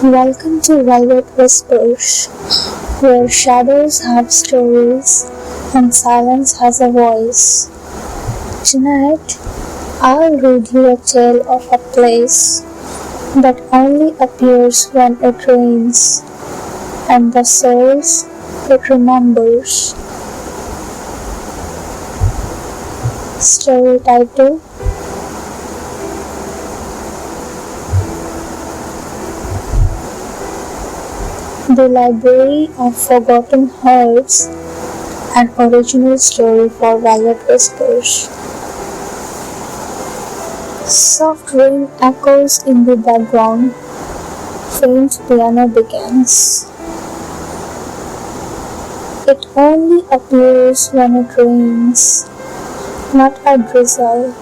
Welcome to Velvet Whispers, where shadows have stories and silence has a voice. Tonight, I'll read you a tale of a place that only appears when it rains, and the souls it remembers. Story title: The Library of Forgotten Hearts, an original story for Velvet Whispers. Soft rain echoes in the background. Faint piano begins. It only appears when it rains, not a drizzle,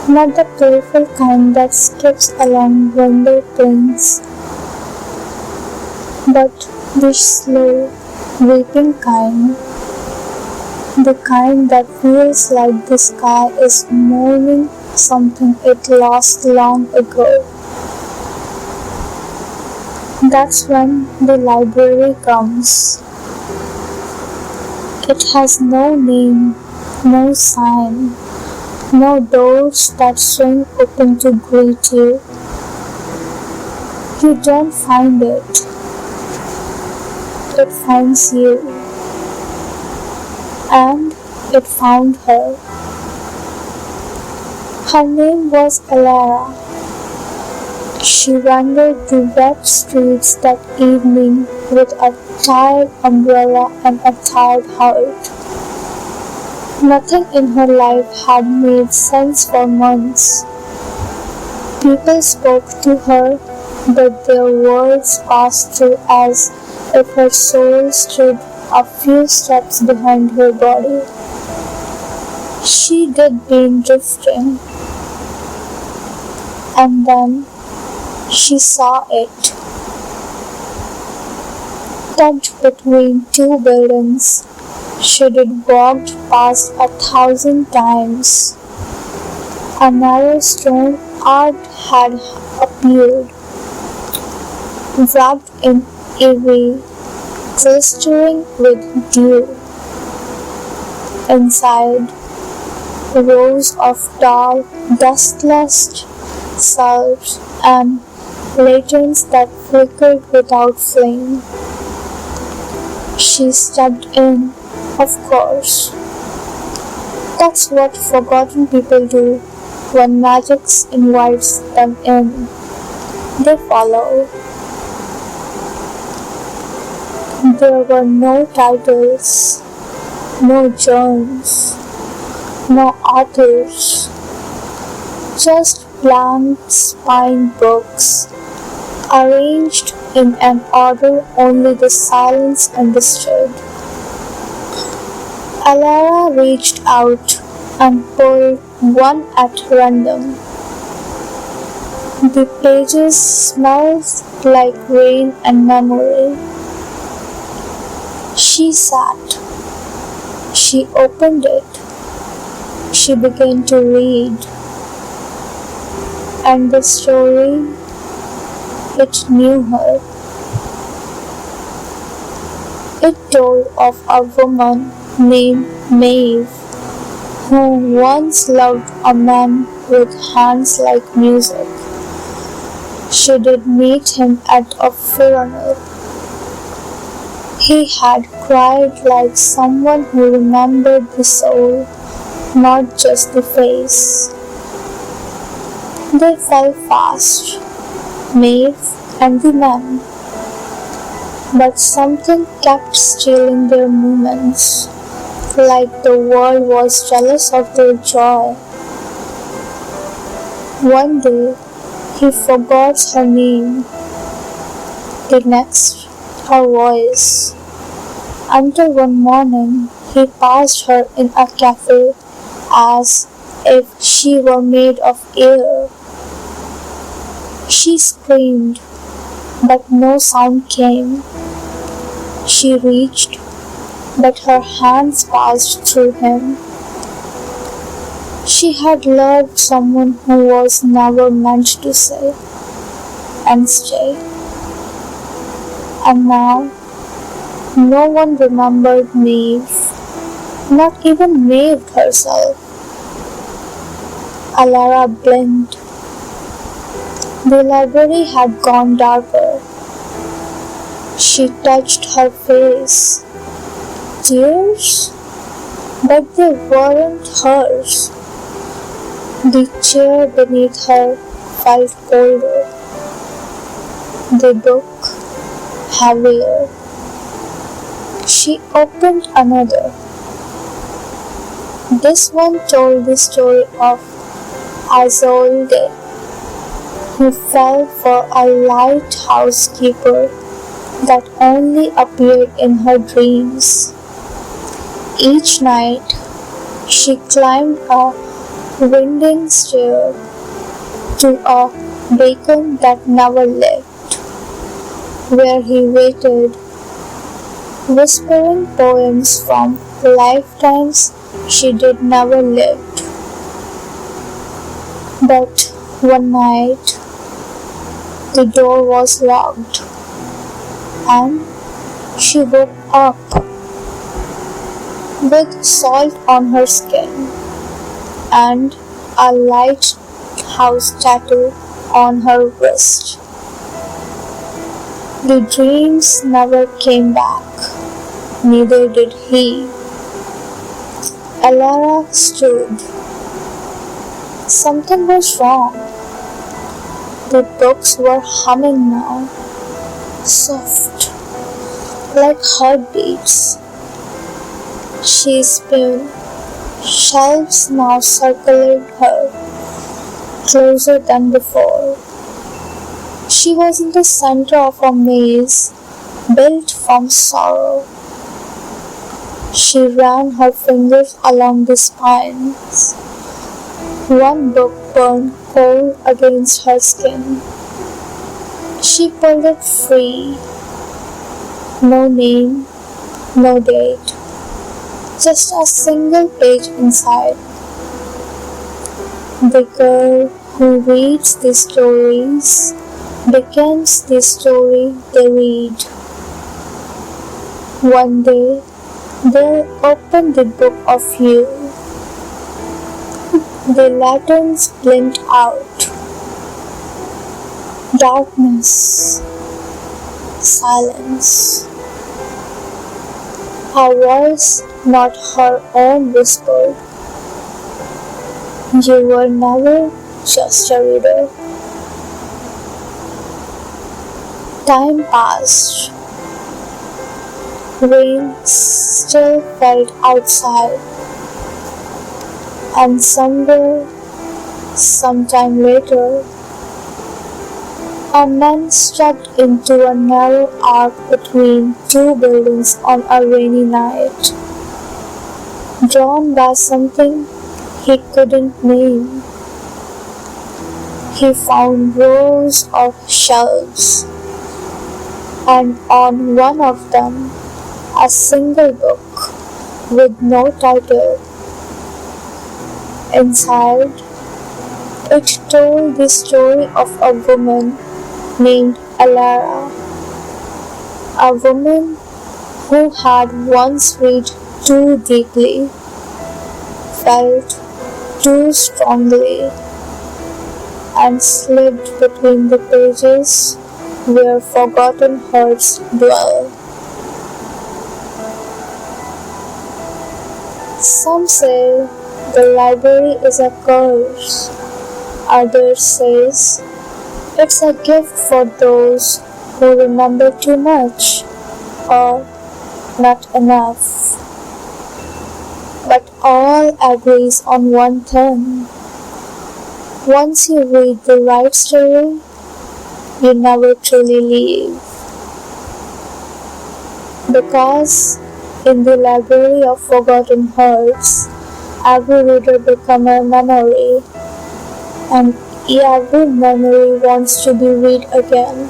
not the playful kind that skips along window panes, but the slow, weeping kind, the kind that feels like the sky is mourning something it lost long ago. That's when the library comes. It has no name, no sign, no doors that swing open to greet you. You don't find it. It finds you. And it found her. Her name was Alara. She wandered the wet streets that evening with a tired umbrella and a tired heart. Nothing in her life had made sense for months. People spoke to her, but their words passed through as if her soul stood a few steps behind her body. She did been drifting, and then she saw it. Tucked between two buildings, she did walked past 1,000 times. A narrow stone arch had appeared, wrapped in ivy, glistering with dew. Inside, rows of tall, dustless shelves and lanterns that flickered without flame. She stepped in, of course. That's what forgotten people do when magic invites them in. They follow. There were no titles, no germs, no authors, just blank spine books, arranged in an order only the silence understood. Alara reached out and pulled one at random. The pages smelled like rain and memory. She sat. She opened it. She began to read. And the story, it knew her. It told of a woman named Myuu who once loved a man with hands like music. She did meet him at a funeral. He had cried like someone who remembered the soul, not just the face. They fell fast, Maeve and the man, but something kept stealing their moments, like the world was jealous of their joy. One day, he forgot her name, the next, her voice, until one morning he passed her in a cafe as if she were made of air. She screamed, but no sound came. She reached, but her hands passed through him. She had loved someone who was never meant to say, and stay. And now, no one remembered Maeve, not even Maeve herself. Alara blinked. The library had gone darker. She touched her face. Tears? But they weren't hers. The chair beneath her felt colder. The book heavier. She opened another. This one told the story of Isolde, who fell for a lighthouse keeper that only appeared in her dreams. Each night, she climbed a winding stair to a beacon that never lit, where he waited, whispering poems from lifetimes she did never lived. But one night, the door was locked, and she woke up with salt on her skin and a lighthouse tattoo on her wrist. The dreams never came back, neither did he. Alara stood. Something was wrong. The books were humming now, soft, like heartbeats. She spun. Shelves now circled her, closer than before. She was in the center of a maze built from sorrow. She ran her fingers along the spines. One book burned cold against her skin. She pulled it free. No name, no date. Just a single page inside. The girl who reads the stories becomes the story they read. One day, they'll open the book of you. The lanterns blinked out. Darkness. Silence. Her voice, not her own, whispered, "You were never just a reader." Time passed. Rain still fell outside, and somewhere, sometime later, a man stepped into a narrow arc between two buildings on a rainy night, drawn by something he couldn't name. He found rows of shelves, and on one of them, a single book with no title. Inside, it told the story of a woman named Alara, a woman who had once read too deeply, felt too strongly, and slipped between the pages where forgotten hearts dwell. Some say the library is a curse. Others says it's a gift for those who remember too much or not enough. But all agrees on one thing. Once you read the right story, you never truly leave. Because in the library of forgotten hearts, every reader becomes a memory, and every memory wants to be read again.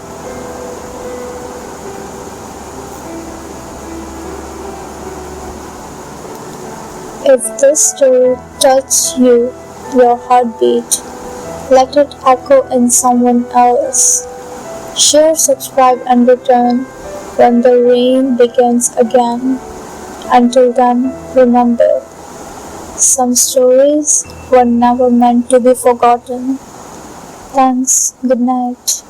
If this story touches you, your heartbeat, let it echo in someone else. Share, subscribe, and return when the rain begins again. Until then, remember, some stories were never meant to be forgotten. Thanks. Good night.